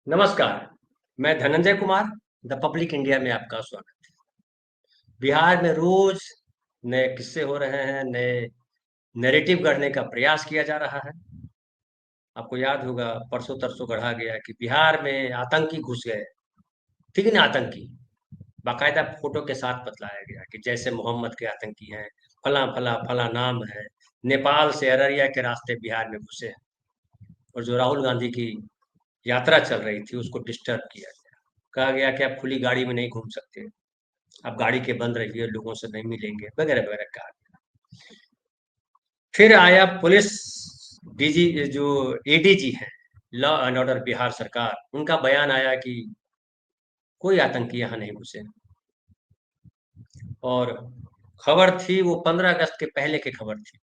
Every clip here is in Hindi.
नमस्कार। मैं Dhananjay Kumar, the public India में आपका स्वागत है। बिहार में रोज नए किस्से हो रहे हैं, नए नैरेटिव गढ़ने का प्रयास किया जा रहा है। आपको याद होगा परसों तरसों गढ़ा गया कि बिहार में आतंकी घुस गए। ठीक है ना, आतंकी बाकायदा फोटो के साथ बतलाया गया कि जैसे मोहम्मद के आतंकी हैं, फला फला फला नाम है। नेपाल से अररिया के रास्ते बिहार में घुसे हैं और जो राहुल गांधी की यात्रा चल रही थी उसको डिस्टर्ब किया गया। कहा गया कि आप खुली गाड़ी में नहीं घूम सकते, आप गाड़ी के बंद रहिए, लोगों से नहीं मिलेंगे, वगैरह वगैरह कहा। फिर आया पुलिस डीजी, जो एडीजी है, लॉ एंड ऑर्डर बिहार सरकार, उनका बयान आया कि कोई आतंकी यहाँ नहीं घुसे। और खबर थी वो 15 अगस्त के पहले की खबर थी।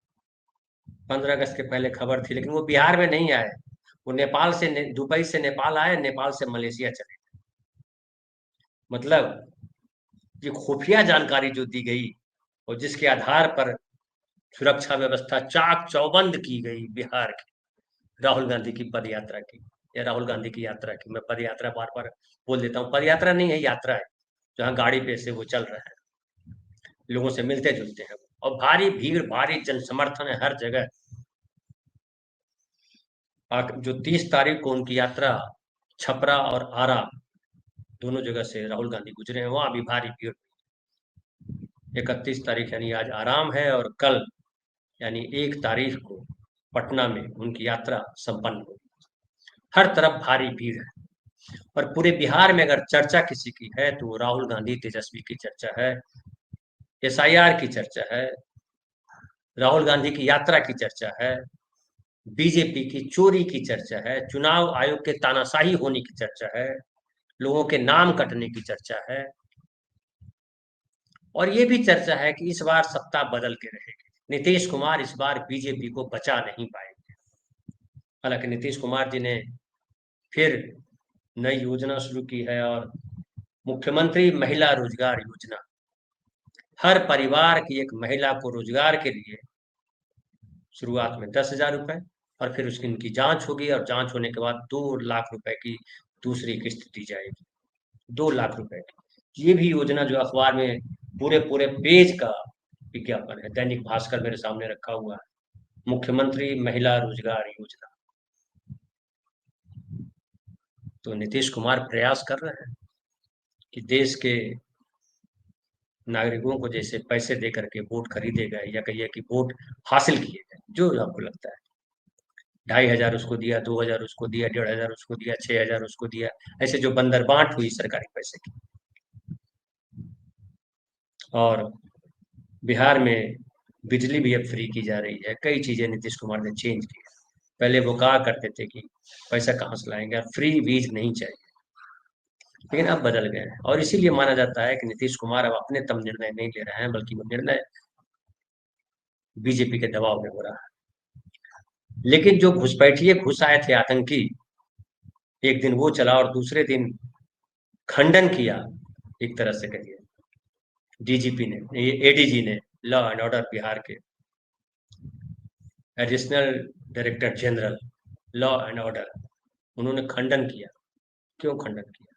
15 अगस्त के पहले खबर थी, लेकिन वो बिहार में नहीं आए। वो नेपाल से दुबई से नेपाल आए, नेपाल से मलेशिया चले। मतलब ये खुफिया जानकारी जो दी गई और जिसके आधार पर सुरक्षा व्यवस्था चाक चौबंद की गई बिहार की, राहुल गांधी की पद यात्रा की, या राहुल गांधी की यात्रा की। मैं पद यात्रा बार बार बोल देता हूँ, पद यात्रा नहीं है, यात्रा है। जहाँ गाड़ी पे से वो चल रहे हैं, लोगों से मिलते जुलते हैं और भारी भीड़, भारी जन समर्थन है हर जगह। जो 30 तारीख को उनकी यात्रा छपरा और आरा दोनों जगह से राहुल गांधी गुजरे हैं, वहां भी भारी भीड़। 31 तारीख यानी आज आराम है, और कल यानी 1 तारीख को पटना में उनकी यात्रा संपन्न होगी। हर तरफ भारी भीड़ है। और पूरे बिहार में अगर चर्चा किसी की है तो वो राहुल गांधी तेजस्वी की चर्चा है, एसआईआर की चर्चा है, राहुल गांधी की यात्रा की चर्चा है, बीजेपी की चोरी की चर्चा है, चुनाव आयोग के तानाशाही होने की चर्चा है, लोगों के नाम कटने की चर्चा है। और ये भी चर्चा है कि इस बार सत्ता बदल के रहेगी, नीतीश कुमार इस बार बीजेपी को बचा नहीं पाएंगे। हालांकि नीतीश कुमार जी ने फिर नई योजना शुरू की है, और मुख्यमंत्री महिला रोजगार योजना, हर परिवार की एक महिला को रोजगार के लिए शुरुआत में 10,000 रुपए, और फिर उसकी उनकी जांच होगी, और जांच होने के बाद 2 लाख रुपए की दूसरी किस्त दी जाएगी। 2 लाख रुपए की ये भी योजना, जो अखबार में पूरे पूरे पेज का विज्ञापन है, दैनिक भास्कर मेरे सामने रखा हुआ है, मुख्यमंत्री महिला रोजगार योजना। तो नीतीश कुमार प्रयास कर रहे हैं कि देश के नागरिकों को जैसे पैसे दे करके वोट खरीदे गए, या कहिए कि वोट हासिल किए गए, जो आपको लगता है, 2,500 उसको दिया, 2,000 उसको दिया, 1,500 उसको दिया, 6,000 उसको दिया, ऐसे जो बंदरबांट हुई सरकारी पैसे की। और बिहार में बिजली भी अब फ्री की जा रही है। कई चीजें नीतीश कुमार ने चेंज की है। पहले वो कहा करते थे कि पैसा कहाँ से लाएंगे, अब फ्री बीज नहीं चाहिए, लेकिन अब बदल गए हैं। और इसीलिए माना जाता है कि नीतीश कुमार अब अपने तम निर्णय नहीं ले रहे हैं, बल्कि वो निर्णय बीजेपी के दबाव में हो रहा है। लेकिन जो घुसपैठिए घुस आए थे आतंकी, एक दिन वो चला और दूसरे दिन खंडन किया, एक तरह से कहिए, डीजीपी ने, ये एडीजी ने, लॉ एंड ऑर्डर बिहार के additional director general law and order, उन्होंने खंडन किया। क्यों खंडन किया?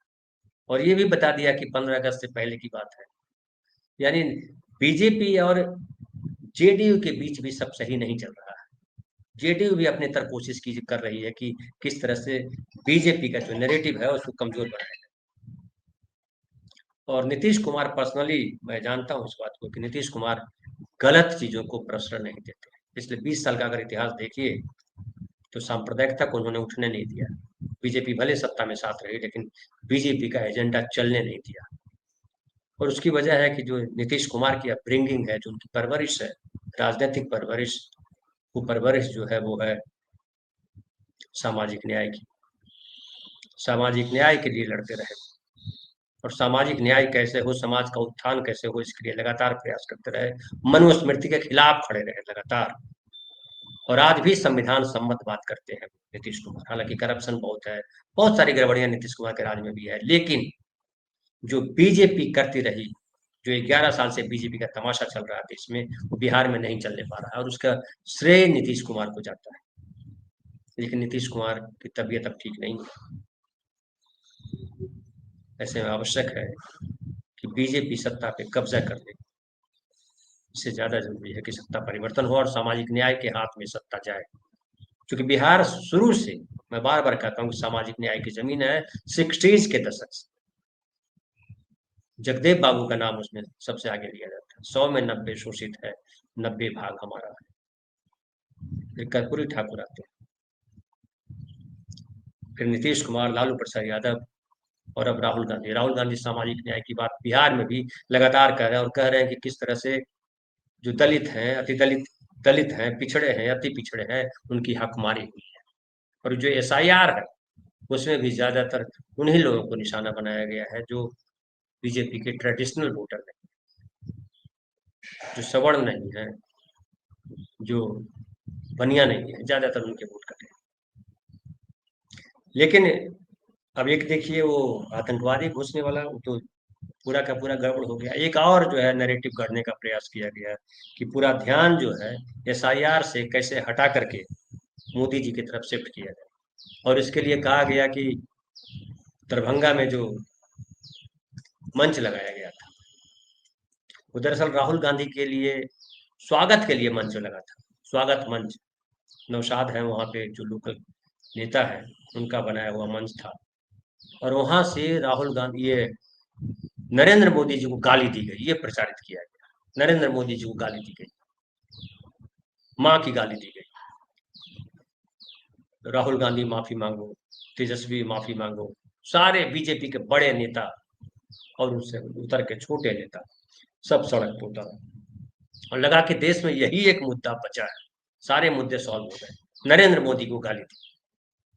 और ये भी बता दिया कि 15 अगस्त से पहले की बात है। यानी बीजेपी और जेडीयू के बीच भी सब सही नहीं चल रहा है। जेडीयू भी अपने तरफ कोशिश की कर रही है कि किस तरह से बीजेपी का जो नैरेटिव है उसको कमजोर बनाया। और नीतीश कुमार पर्सनली, मैं जानता हूँ इस बात को कि नीतीश कुमार गलत चीजों को प्रश्रय नहीं देते। पिछले 20 साल का अगर इतिहास देखिए तो सांप्रदायिकता को उन्होंने उठने नहीं दिया। बीजेपी भले सत्ता में साथ रही, लेकिन बीजेपी का एजेंडा चलने नहीं दिया। और उसकी वजह है कि जो नीतीश कुमार की अपब्रिंगिंग है, जो उनकी परवरिश है, राजनीतिक परवरिश, वो परवरिश जो है वो है सामाजिक न्याय की। सामाजिक न्याय के लिए लड़ते रहे, और सामाजिक न्याय कैसे हो, समाज का उत्थान कैसे हो, इसके लिए लगातार प्रयास करते रहे, मनुस्मृति के खिलाफ खड़े रहे लगातार। और आज भी संविधान सम्मत बात करते हैं नीतीश कुमार। हालांकि करप्शन बहुत है, बहुत सारी गड़बड़ियां नीतीश कुमार के राज में भी है, लेकिन जो बीजेपी करती रही, जो 11 साल से बीजेपी का तमाशा चल रहा है देश में, वो बिहार में नहीं चलने पा रहा है, और उसका श्रेय नीतीश कुमार को जाता है। लेकिन नीतीश कुमार की तबीयत अब ठीक नहीं है। ऐसे में आवश्यक है कि बीजेपी सत्ता पे कब्जा कर ले। इससे ज्यादा जरूरी है कि सत्ता परिवर्तन हो और सामाजिक न्याय के हाथ में सत्ता जाए, क्योंकि बिहार शुरू से, मैं बार बार कहता हूँ कि सामाजिक न्याय की जमीन है। 60s के दशक से जगदेव बाबू का नाम उसमें सबसे आगे लिया जाता है। 100 में 90 शोषित है, 90 भाग हमारा है। फिर कर्पूरी ठाकुर आते हैं, फिर नीतीश कुमार, लालू प्रसाद यादव, और अब राहुल गांधी। राहुल गांधी सामाजिक न्याय की बात बिहार में भी लगातार कर रहे हैं और कह रहे हैं कि किस तरह से जो दलित हैं, अति दलित दलित हैं, पिछड़े हैं, अति पिछड़े हैं, उनकी हकमारी हुई है। और जो SIR है उसमें भी ज्यादातर उन्हीं लोगों को निशाना बनाया गया है जो बीजेपी के ट्रेडिशनल वोटर हैं, जो सवर्ण नहीं है, जो बनिया नहीं है, ज्यादातर उनके वोट कटे हैं। लेकिन अब एक देखिए, वो आतंकवादी घुसने वाला, वो तो पूरा का पूरा गड़बड़ हो गया। एक और जो है नैरेटिव करने का प्रयास किया गया कि पूरा ध्यान जो है SIR से कैसे हटा करके मोदी जी की तरफ शिफ्ट किया जाए, और इसके लिए कहा गया कि दरभंगा में जो मंच लगाया गया था वो दरअसल राहुल गांधी के लिए स्वागत के लिए मंच लगा था। स्वागत मंच, नौशाद है वहाँ पे जो लोकल नेता है, उनका बनाया हुआ मंच था। और वहां से राहुल गांधी, ये नरेंद्र मोदी जी को गाली दी गई, ये प्रचारित किया गया। नरेंद्र मोदी जी को गाली दी गई, माँ की गाली दी गई। राहुल गांधी माफी मांगो, तेजस्वी माफी मांगो, सारे बीजेपी के बड़े नेता और उनसे उतर के छोटे नेता सब सड़क पर उतर, और लगा कि देश में यही एक मुद्दा बचा है, सारे मुद्दे सॉल्व हो गए। नरेंद्र मोदी को गाली दी।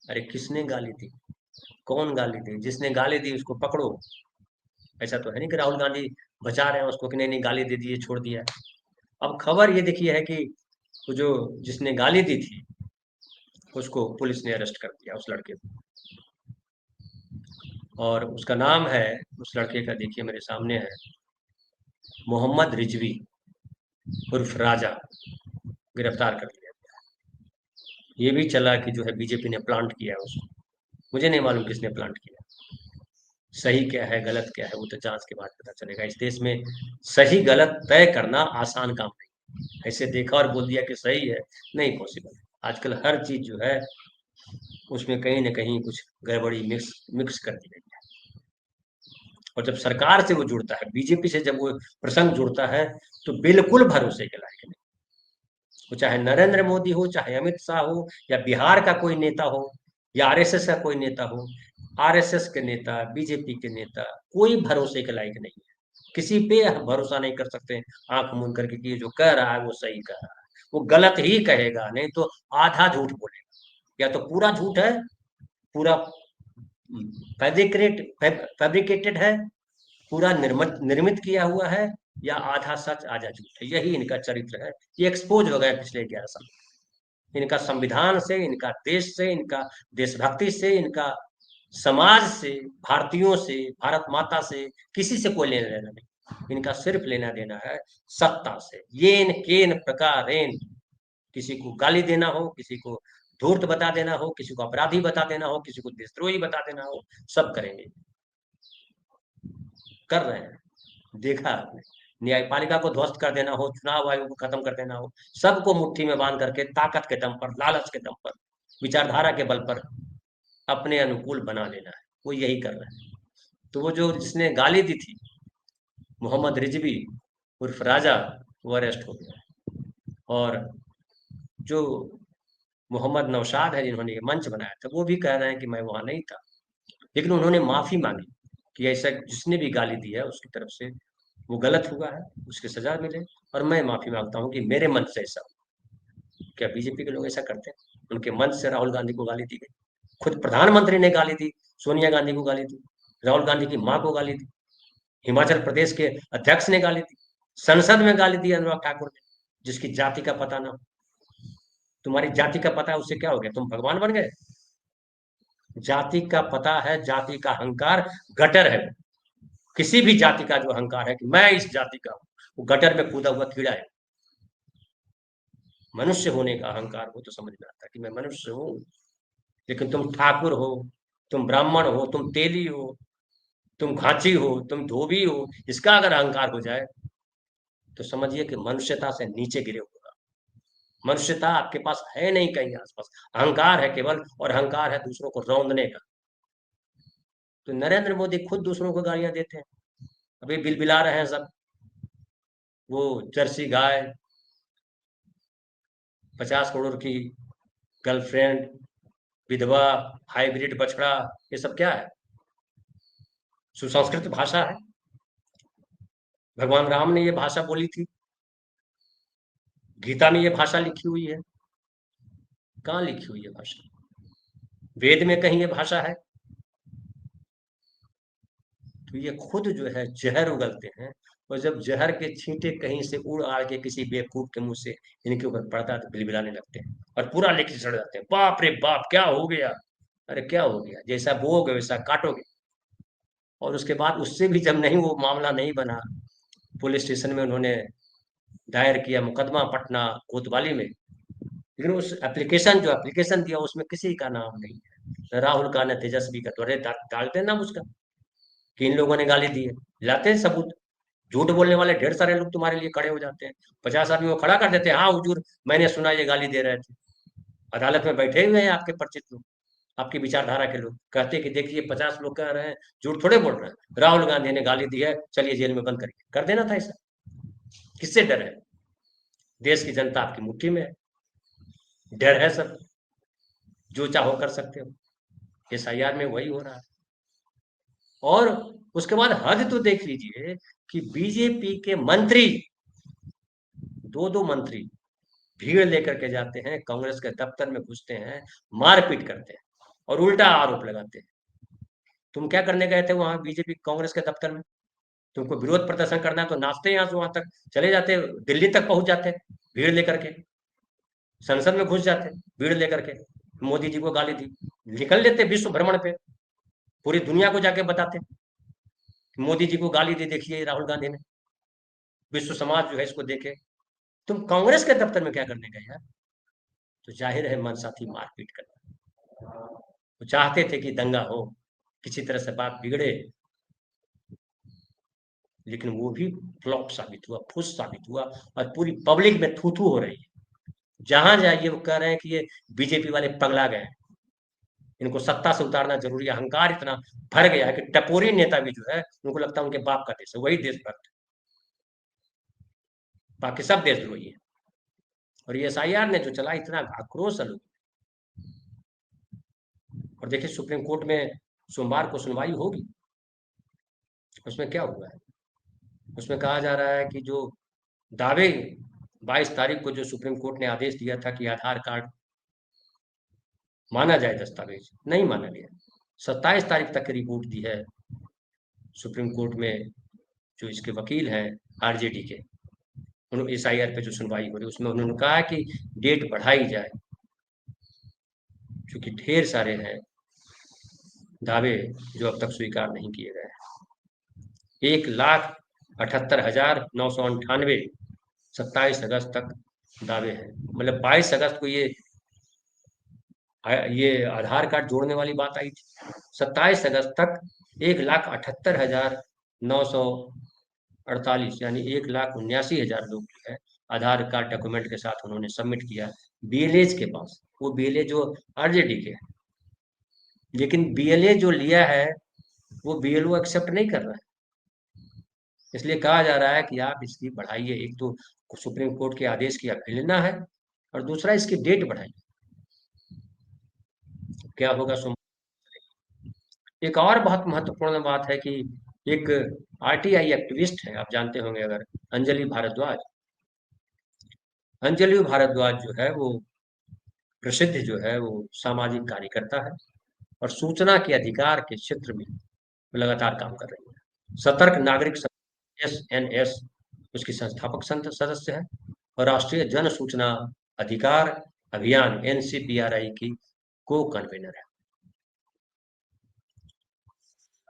अरे किसने गाली दी? कौन गाली दी? जिसने गाली दी उसको पकड़ो। ऐसा तो है नहीं कि राहुल गांधी बचा रहे हैं उसको कि नहीं नहीं गाली दे दी, छोड़ दिया। अब खबर ये देखिए है कि वो जो जिसने गाली दी थी उसको पुलिस ने अरेस्ट कर दिया, उस लड़के को। और उसका नाम है, उस लड़के का देखिए मेरे सामने है, मोहम्मद रिजवी उर्फ राजा। गिरफ्तार कर लिया गया। ये भी चला कि जो है बीजेपी ने प्लांट किया है उसको। मुझे नहीं मालूम किसने प्लांट किया। सही क्या है गलत क्या है वो तो जांच के बाद पता चलेगा। इस देश में सही गलत तय करना आसान काम नहीं। ऐसे देखा और बोल दिया कि सही है, नहीं पॉसिबल। आजकल हर चीज जो है उसमें कहीं ना कहीं कुछ गड़बड़ी मिक्स मिक्स कर दी गई है। और जब सरकार से वो जुड़ता है, बीजेपी से जब वो प्रसंग जुड़ता है, तो बिल्कुल भरोसे के लायक नहीं। वो चाहे नरेंद्र मोदी हो, चाहे अमित शाह हो, या बिहार का कोई नेता हो, या RSS का कोई नेता हो। RSS के नेता, बीजेपी के नेता कोई भरोसे के लायक नहीं है। किसी पे भरोसा नहीं कर सकते आंख मूंद करके कि ये जो कह रहा है वो सही कह रहा है। वो गलत ही कहेगा, नहीं तो आधा झूठ बोलेगा। या तो पूरा झूठ है, पूरा फैब्रिकेटेड है, पूरा निर्मित किया हुआ है, या आधा सच आधा झूठ है। यही इनका चरित्र है। ये एक्सपोज हो गया पिछले 11 साल। इनका संविधान से, इनका देश से, इनका देशभक्ति से, इनका समाज से, भारतीयों से, भारत माता से किसी से कोई लेना देना नहीं। इनका सिर्फ लेना देना है सत्ता से। येन केन प्रकारेण, किसी को गाली देना हो, किसी को धूर्त बता देना हो, किसी को अपराधी बता देना हो, किसी को देशद्रोही बता देना हो, सब करेंगे, कर रहे हैं। देखा आपने, न्यायपालिका को ध्वस्त कर देना हो, चुनाव आयोग को खत्म कर देना हो, सबको मुट्ठी में बांध करके ताकत के दम पर, लालच के दम पर, विचारधारा के बल पर अपने अनुकूल बना लेना है। वो यही कर रहे हैं। तो वो जो जिसने गाली दी थी, मोहम्मद रिजवी उर्फ राजा, वो अरेस्ट हो गया। और जो मोहम्मद नौशाद है जिन्होंने ये मंच बनाया था, वो भी कह रहे हैं कि मैं वहां नहीं था। लेकिन उन्होंने माफी मांगी कि ऐसा जिसने भी गाली दी है उसकी तरफ से वो गलत हुआ है, उसकी सजा मिले। और मैं माफी मांगता हूँ कि मेरे मन से ऐसा हुआ। क्या बीजेपी के लोग ऐसा करते हैं? उनके मंच से राहुल गांधी को गाली दी गई, खुद प्रधानमंत्री ने गाली दी, सोनिया गांधी को गाली दी, राहुल गांधी की मां को गाली दी, हिमाचल प्रदेश के अध्यक्ष ने गाली दी, संसद में गाली दी अनुराग ठाकुर ने, जिसकी जाति का पता ना हो। तुम्हारी जाति का पता है उससे क्या हो गया? तुम भगवान बन गए? जाति का पता है, जाति का अहंकार गटर है। किसी भी जाति का जो अहंकार है कि मैं इस जाति का हूं, वो गटर में कूदा हुआ कीड़ा है। मनुष्य होने का अहंकार हो तो समझ में आता है कि मैं मनुष्य हूं। लेकिन तुम ठाकुर हो, तुम ब्राह्मण हो, तुम तेली हो, तुम घाची हो, तुम धोबी हो, इसका अगर अहंकार हो जाए तो समझिए कि मनुष्यता से नीचे गिरे होगा। मनुष्यता आपके पास है नहीं कहीं आसपास, अहंकार है केवल, और अहंकार है दूसरों को रौंदने का। तो नरेंद्र मोदी खुद दूसरों को गालियां देते हैं, अभी बिलबिला रहे हैं सब। वो जर्सी गाय, 50 करोड़ की गर्लफ्रेंड, विधवा, हाइब्रिड बछड़ा, ये सब क्या है? सुसंस्कृत भाषा है। भगवान राम ने ये भाषा बोली थी, गीता में ये भाषा लिखी हुई है। कहाँ लिखी हुई है भाषा? वेद में कहीं ये भाषा है? तो ये खुद जो है जहर उगलते हैं, और जब जहर के छींटे कहीं से उड़ आड़ के किसी बेवकूफ के मुंह से इनके ऊपर पड़ता है तो बिलबिलाने लगते हैं और पूरा लेके चढ़ जाते हैं, बाप रे बाप क्या हो गया। अरे क्या हो गया? जैसा बोओगे वैसा काटोगे। और उसके बाद उससे भी जब नहीं, वो मामला नहीं बना, पुलिस स्टेशन में उन्होंने दायर किया मुकदमा पटना कोतवाली में, लेकिन उस एप्लीकेशन, जो एप्लीकेशन दिया उसमें किसी का नाम नहीं है, राहुल का न तेजस्वी का। तो अरे डालते नाम उसका कि इन लोगों ने गाली दी है, लाते हैं सबूत। झूठ बोलने वाले ढेर सारे लोग तुम्हारे लिए खड़े हो जाते हैं, 50 आदमी को खड़ा कर देते हैं, हाँ हुजूर मैंने सुना ये गाली दे रहे थे। अदालत में बैठे हुए हैं आपके परिचित लोग, आपकी विचारधारा के लोग, कहते हैं कि देखिए 50 लोग कह रहे हैं, झूठ थोड़े बोल रहे हैं, राहुल गांधी ने गाली दी है, चलिए जेल में बंद करिए। कर देना था ऐसा। किससे डर है? देश की जनता आपकी मुट्ठी में है, डर है सब, जो चाहो कर सकते हो। एसआईआर में वही हो रहा है। और उसके बाद हद तो देख लीजिए कि बीजेपी के मंत्री, दो दो मंत्री भीड़ लेकर के जाते हैं, कांग्रेस के दफ्तर में घुसते हैं, मारपीट करते हैं और उल्टा आरोप लगाते हैं। तुम क्या करने गए थे वहां बीजेपी कांग्रेस के दफ्तर में? तुमको विरोध प्रदर्शन करना है तो नाचते यहाँ से वहां तक चले जाते, दिल्ली तक पहुंच जाते भीड़ लेकर के, संसद में घुस जाते भीड़ लेकर के, मोदी जी को गाली दी, निकल लेते विश्व भ्रमण पे, पूरी दुनिया को जाके बताते मोदी जी को गाली दी, देखिए राहुल गांधी ने, विश्व समाज जो है इसको देखे। तुम कांग्रेस के दफ्तर में क्या करने गए यार? तो जाहिर है मनसा थी मारपीट करना। वो चाहते थे कि दंगा हो, किसी तरह से बात बिगड़े, लेकिन वो भी फ्लॉप साबित हुआ, फुस साबित हुआ, और पूरी पब्लिक में थू थू हो रही है। जहां जाइए वो कह रहे हैं कि ये बीजेपी वाले पगला गए हैं, इनको सत्ता से उतारना जरूरी है। अहंकार इतना भर गया है कि टपोरी नेता भी जो है उनको लगता है उनके बाप का देश है, वही देशभक्त है, बाकी सब देशद्रोही है। और ये एसआईआर ने जो चला, इतना आक्रोश है लोग। और देखिए सुप्रीम कोर्ट में सोमवार को सुनवाई होगी, उसमें क्या हुआ है? उसमें कहा जा रहा है कि जो दावे 22 तारीख को जो सुप्रीम कोर्ट ने आदेश दिया था कि आधार कार्ड माना जाए दस्तावेज, नहीं माना गया। 27 तारीख तक की रिपोर्ट दी है सुप्रीम कोर्ट में, जो इसके वकील हैं आरजेडी के, उन्होंने एसआईआर पे जो सुनवाई हो रही है उसमें उन्होंने कहा कि डेट बढ़ाई जाए, क्योंकि ढेर सारे हैं दावे जो अब तक स्वीकार नहीं किए गए हैं। 1,78,998 27 अगस्त तक दावे हैं। मतलब 22 अगस्त को ये आधार कार्ड जोड़ने वाली बात आई थी, 27 अगस्त तक 1,78,948, यानी 1,79,000 लोग जो है आधार कार्ड डॉक्यूमेंट के साथ उन्होंने सबमिट किया बीएलएज के पास। वो बीएलए जो आरजेडी के है, लेकिन बीएलए जो लिया है वो बीएलओ एक्सेप्ट नहीं कर रहा है। इसलिए कहा जा रहा है कि आप इसकी बढ़ाइए, एक तो सुप्रीम कोर्ट के आदेश की अवहेलना है, और दूसरा इसकी डेट बढ़ाइए। क्या होगा सुन। एक और बहुत महत्वपूर्ण बात है कि एक आरटीआई एक्टिविस्ट है, आप जानते होंगे अगर, अंजलि भारद्वाज। अंजलि भारद्वाज जो है वो प्रसिद्ध जो है वो सामाजिक कार्यकर्ता है, और सूचना के अधिकार के क्षेत्र में लगातार काम कर रही है। सतर्क नागरिक एसएनएस उसकी संस्थापक सदस्य है, और राष्ट्रीय जन सूचना अधिकार अभियान एनसीपीआरआई की को कन्वीनर है।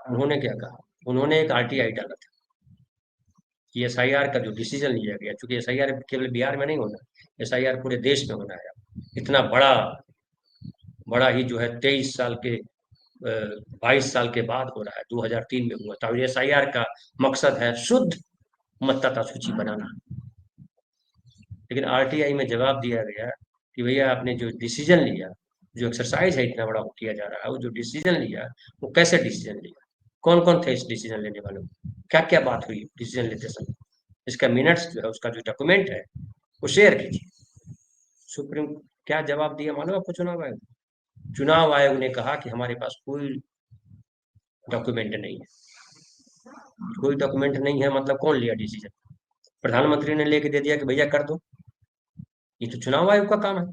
उन्होंने क्या कहा? उन्होंने एक आरटीआई डाला था कि एसआईआर का जो डिसीजन लिया गया, क्योंकि एसआईआर केवल बिहार में नहीं होना, एसआईआर पूरे देश में होना है। इतना बड़ा बड़ा ही जो है 23 साल के 22 साल के बाद हो रहा है, 2003 में हुआ था। और SIR का मकसद है शुद्ध मतदाता सूची बनाना। लेकिन RTI में जवाब दिया गया कि भैया आपने जो डिसीजन लिया, जो एक्सरसाइज है इतना बड़ा वो किया जा रहा है, वो जो डिसीजन लिया वो कैसे डिसीजन लिया, कौन कौन थे इस डिसीजन लेने वालों, क्या क्या बात हुई डिसीजन लेते समय, इसका मिनट्स जो है, उसका जो डॉक्यूमेंट है वो शेयर कीजिए। सुप्रीम क्या जवाब दिया मालूम आपको? चुनाव आयोग ने कहा कि हमारे पास कोई डॉक्यूमेंट नहीं है। कोई डॉक्यूमेंट नहीं है मतलब कौन लिया डिसीजन? प्रधानमंत्री ने लेके दे दिया कि भैया कर दो? ये तो चुनाव आयोग का काम है।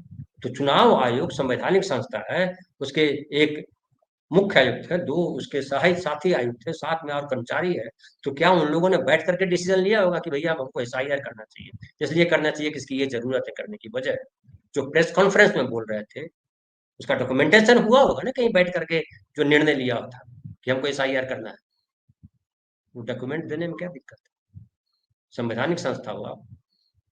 तो चुनाव आयोग संवैधानिक संस्था है, उसके एक मुख्य आयुक्त है, दो उसके सहायक साथी आयुक्त है, साथ में और कर्मचारी है। तो क्या उन लोगों ने बैठ करके डिसीजन लिया होगा कि भैया हमको SIR करना चाहिए, इसलिए करना चाहिए कि इसकी ये जरूरत है करने की वजह है? जो प्रेस कॉन्फ्रेंस में बोल रहे थे उसका डॉक्यूमेंटेशन हुआ होगा ना कहीं बैठ करके, जो निर्णय लिया था कि हमको SIR करना है, वो डॉक्यूमेंट देने में क्या दिक्कत है? संवैधानिक संस्था हुआ,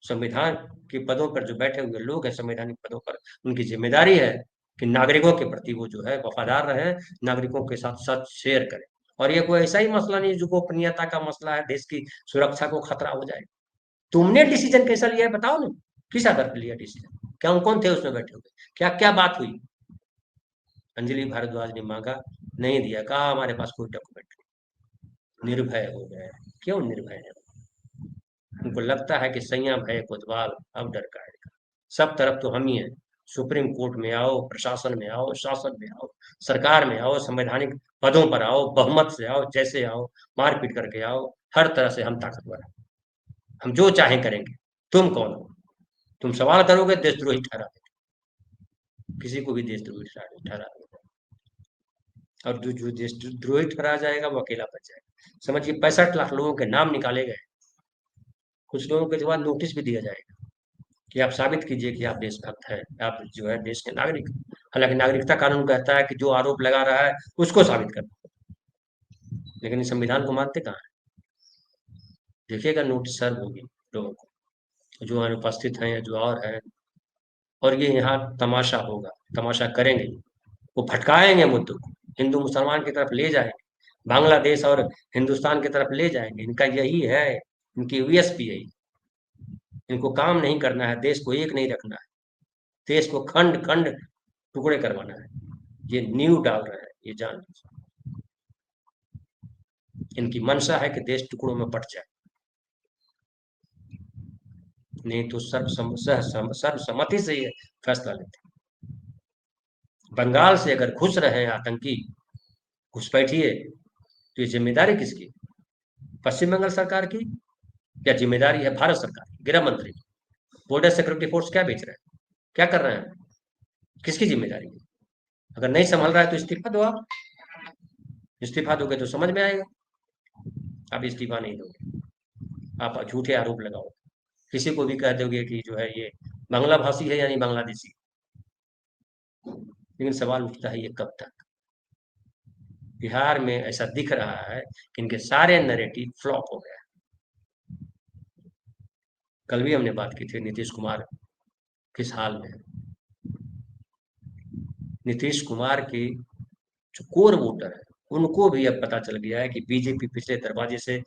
संविधान के पदों पर जो बैठे हुए लोग हैं संवैधानिक पदों पर, उनकी जिम्मेदारी है कि नागरिकों के प्रति वो जो है वफादार रहे, नागरिकों के साथ सच शेयर करें। और ये कोई ऐसा ही मसला नहीं है जो गोपनीयता का मसला है, देश की सुरक्षा को खतरा हो जाए। तुमने डिसीजन कैसा लिया है बताओ ना, किस आधार पर लिया डिसीजन, कौन कौन थे उसमें बैठे हुए, क्या क्या बात हुई? अंजलि भारद्वाज ने मांगा, नहीं दिया, कहा हमारे पास कोई डॉक्यूमेंट नहीं। निर्भय हो गए। क्यों निर्भय है? उनको लगता है कि सैया भय कोतवाल, अब डर काहेगा, सब तरफ तो हम ही हैं। सुप्रीम कोर्ट में आओ, प्रशासन में आओ, शासन में आओ, सरकार में आओ, संवैधानिक पदों पर आओ, बहुमत से आओ, जैसे आओ, मारपीट करके आओ, हर तरह से हम ताकतवर हैं, हम जो चाहें करेंगे। तुम कौन हो? तुम सवाल करोगे देशद्रोही ठहरा देंगे, किसी को भी देशद्रोही ठहरा देंगे। और जो देशद्रोही ठहरा जाएगा वो अकेला बच जाएगा। समझिए 65 लाख लोगों के नाम निकाले गए, कुछ लोगों के बाद नोटिस भी दिया जाएगा कि आप साबित कीजिए कि आप देशभक्त हैं, आप जो है देश के नागरिक हैं। हालांकि नागरिकता कानून कहता है कि जो आरोप लगा रहा है उसको साबित कर, लेकिन इस संविधान को मानते कहाँ है? देखिएगा नोटिस सर्व होगी लोगों को, जो अनुपस्थित हैं या जो और हैं। और ये यहाँ तमाशा होगा, तमाशा करेंगे, वो भटकाएंगे मुद्दों को, हिंदू मुसलमान की तरफ ले जाएंगे, बांग्लादेश और हिंदुस्तान की तरफ ले जाएंगे। इनका यही है, इनकी USP यही। इनको काम नहीं करना है, देश को एक नहीं रखना है, देश को खंड खंड टुकड़े करवाना है। ये नींव डाल रहे हैं, ये जान लीजिए। इनकी मंशा है कि देश टुकड़ों में बट जाए, नहीं तो सर्वसम्मति से ये फैसला लेते हैं। बंगाल से अगर घुस रहे हैं आतंकी घुसपैठिए, तो ये जिम्मेदारी किसकी? पश्चिम बंगाल सरकार की, या जिम्मेदारी है भारत सरकार की, गृह मंत्री की? बॉर्डर सिक्योरिटी फोर्स क्या बेच रहे हैं, क्या कर रहे हैं, किसकी जिम्मेदारी है? अगर नहीं संभल रहा है तो इस्तीफा दो आप, इस्तीफा दोगे तो समझ में आएगा। आप इस्तीफा नहीं दोगे, आप झूठे आरोप लगाओ, किसी को भी कह दोगे कि जो है ये बांग्ला भाषी है यानी बांग्लादेशी। लेकिन सवाल उठता है ये कब तक? बिहार में ऐसा दिख रहा है कि इनके सारे नैरेटिव फ्लॉप हो गए। कल भी हमने बात की थी नीतीश कुमार किस हाल में है। नीतीश कुमार की जो कोर वोटर है उनको भी अब पता चल गया है कि बीजेपी पिछले दरवाजे से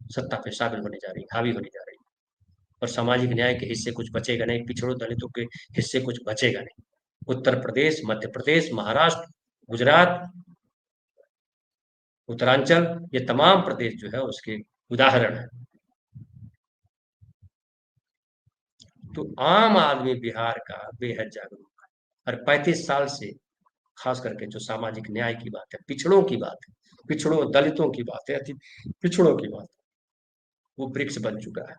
सत्ता पे शामिल होने जा रही है, हावी होने जा रही है। और सामाजिक न्याय के हिस्से कुछ बचेगा नहीं, पिछड़ों दलितों के हिस्से कुछ बचेगा नहीं। उत्तर प्रदेश, मध्य प्रदेश, महाराष्ट्र, गुजरात, उत्तरांचल, ये तमाम प्रदेश जो है उसके उदाहरण है। तो आम आदमी बिहार का बेहद जागरूक है। और 35 साल से खास करके जो सामाजिक न्याय की बात है, पिछड़ों की बात है, पिछड़ों दलितों की बात है, अति पिछड़ों की बात है, वो वृक्ष बन चुका है।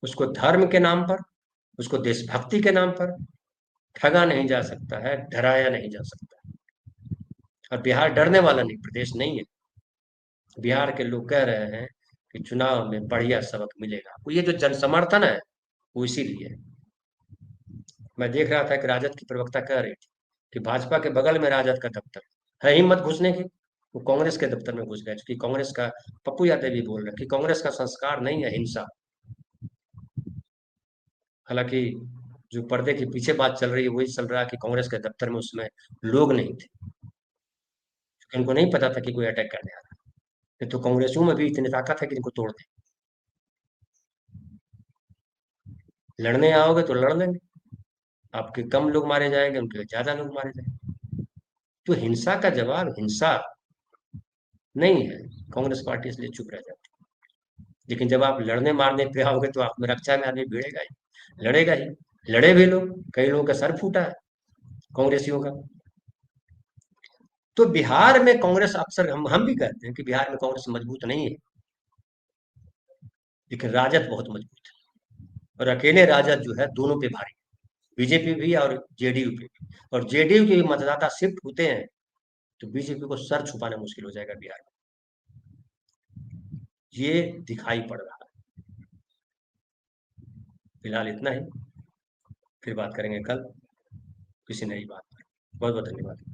उसको धर्म के नाम पर, उसको देशभक्ति के नाम पर ठगा नहीं जा सकता है, डराया नहीं जा सकता। और बिहार डरने वाला नहीं प्रदेश नहीं है। बिहार के लोग कह रहे हैं कि चुनाव में बढ़िया सबक मिलेगा, वो ये जो जन समर्थन है वो इसीलिए है। मैं देख रहा था कि राजद की प्रवक्ता कह रही थी कि भाजपा के बगल में राजद का दफ्तर है, हिम्मत घुसने की, वो कांग्रेस के दफ्तर में घुस गए। क्योंकि कांग्रेस का पप्पू यादव भी बोल रहे हैं कि कांग्रेस का संस्कार नहीं है हिंसा। हालांकि जो पर्दे के पीछे बात चल रही है वही चल रहा है कि कांग्रेस के दफ्तर में उसमें लोग नहीं थे, इनको नहीं पता था कि कोई अटैक करने आ रहा है। नहीं तो कांग्रेसियों में भी इतनी ताकत है कि इनको तोड़ दे। लड़ने आओगे तो लड़ लेंगे, आपके कम लोग मारे जाएंगे, उनके ज्यादा लोग मारे जाएंगे। तो हिंसा का जवाब हिंसा नहीं है। कांग्रेस पार्टी इसलिए चुप रह जाती है। लेकिन जब आप लड़ने मारने पे आओगे तो आप में रक्षा में आदमी भिड़ेगा ही, लड़ेगा ही। लड़े भी लोग, कई लोगों का सर फूटा है कांग्रेसियों का। तो बिहार में कांग्रेस अक्सर, हम भी कहते हैं कि बिहार में कांग्रेस मजबूत नहीं है, लेकिन राजद बहुत मजबूत है। और अकेले राजद जो है दोनों पे भारी, बीजेपी भी और जेडीयू पे भी। और जेडीयू के मतदाता शिफ्ट होते हैं तो बीजेपी को सर छुपाना मुश्किल हो जाएगा बिहार में। ये दिखाई पड़ रहा है। फिलहाल इतना ही, फिर बात करेंगे कल किसी नई बात पर। बहुत बहुत धन्यवाद।